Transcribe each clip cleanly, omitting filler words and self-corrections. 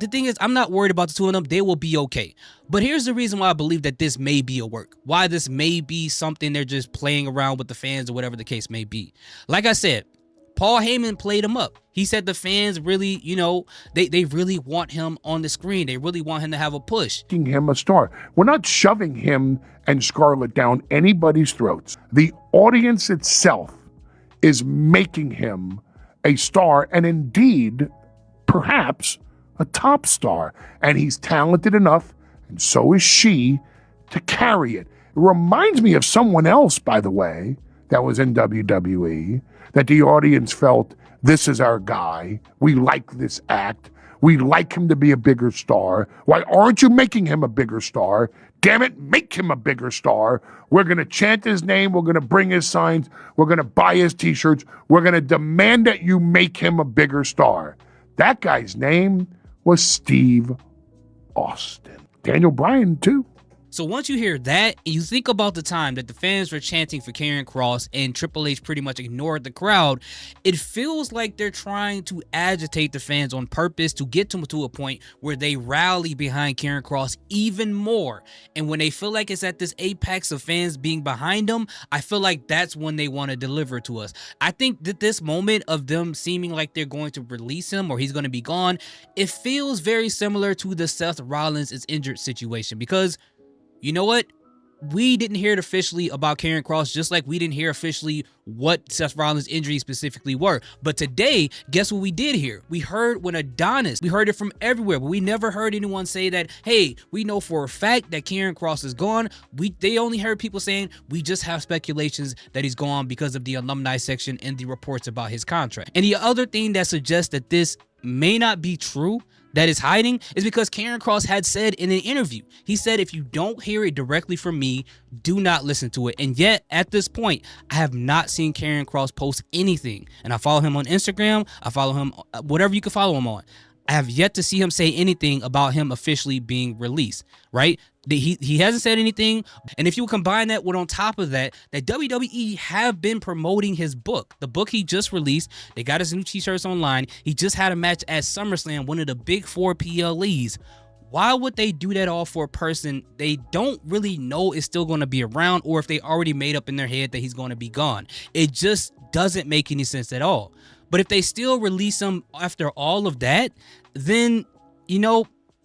the thing is, I'm not worried about the two of them. They will be okay. But here's the reason why I believe that this may be a work. Why this may be something they're just playing around with the fans or whatever the case may be. Like I said, Paul Heyman played him up. He said the fans really, they really want him on the screen. They really want him to have a push. Making him a star. We're not shoving him and Scarlett down anybody's throats. The audience itself is making him a star, and indeed, perhaps a top star. And he's talented enough, and so is she, to carry it. It reminds me of someone else, by the way, that was in WWE, that the audience felt, this is our guy. We like this act. We like him to be a bigger star. Why aren't you making him a bigger star? Damn it, make him a bigger star. We're going to chant his name. We're going to bring his signs. We're going to buy his t-shirts. We're going to demand that you make him a bigger star. That guy's name was Steve Austin. Daniel Bryan, too. So once you hear that, and you think about the time that the fans were chanting for Karrion Kross and Triple H pretty much ignored the crowd, it feels like they're trying to agitate the fans on purpose to get them to a point where they rally behind Karrion Kross even more. And when they feel like it's at this apex of fans being behind them, I feel like that's when they want to deliver to us. I think that this moment of them seeming like they're going to release him or he's going to be gone, it feels very similar to the Seth Rollins is injured situation, because you know what? We didn't hear it officially about Karrion Kross, just like we didn't hear officially what Seth Rollins' injuries specifically were. But today, guess what we did hear? We heard when Adonis, we heard it from everywhere, but we never heard anyone say that, hey, we know for a fact that Karrion Kross is gone. They only heard people saying, we just have speculations that he's gone because of the alumni section and the reports about his contract. And the other thing that suggests that this may not be true, that is hiding, is because Karrion Kross had said in an interview, he said, if you don't hear it directly from me, do not listen to it. And yet at this point, I have not seen Karrion Kross post anything. And I follow him on Instagram. I follow him, whatever you can follow him on. I have yet to see him say anything about him officially being released, right? He hasn't said anything. And if you combine that with, on top of that, that WWE have been promoting his book, the book he just released. They got his new t-shirts online. He just had a match at SummerSlam, one of the big four PLEs. Why would they do that all for a person they don't really know is still going to be around, or if they already made up in their head that he's going to be gone? It just doesn't make any sense at all. But if they still release him after all of that, then,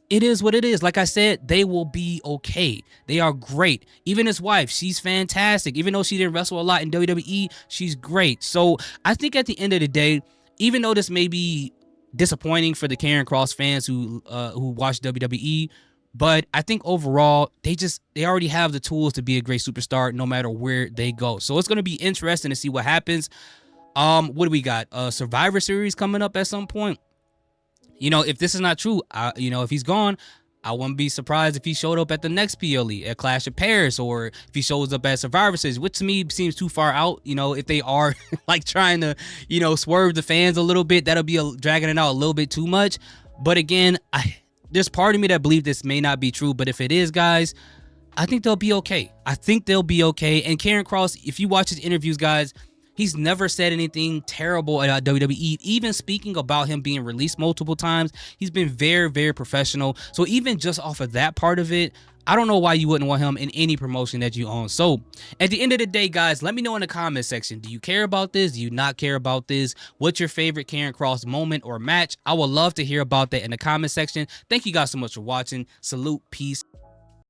it is what it is. Like I said, they will be okay. They are great. Even his wife, she's fantastic. Even though she didn't wrestle a lot in WWE, she's great. So I think at the end of the day, even though this may be disappointing for the Karrion Kross fans who watch WWE, but I think overall, they already have the tools to be a great superstar no matter where they go. So it's going to be interesting to see what happens. What do we got? Survivor Series coming up at some point. If this is not true, if he's gone, I wouldn't be surprised if he showed up at the next PLE, at Clash of Paris, or if he shows up at Survivor Series, which to me seems too far out. If they are like trying to, swerve the fans a little bit, that'll be dragging it out a little bit too much. But again, there's part of me that believes this may not be true. But if it is, guys, I think they'll be okay. And Karrion Kross, if you watch his interviews, guys, he's never said anything terrible about WWE. Even speaking about him being released multiple times, he's been very, very professional. So even just off of that part of it, I don't know why you wouldn't want him in any promotion that you own. So at the end of the day, guys, let me know in the comment section. Do you care about this? Do you not care about this? What's your favorite Karrion Kross moment or match? I would love to hear about that in the comment section. Thank you guys so much for watching. Salute. Peace.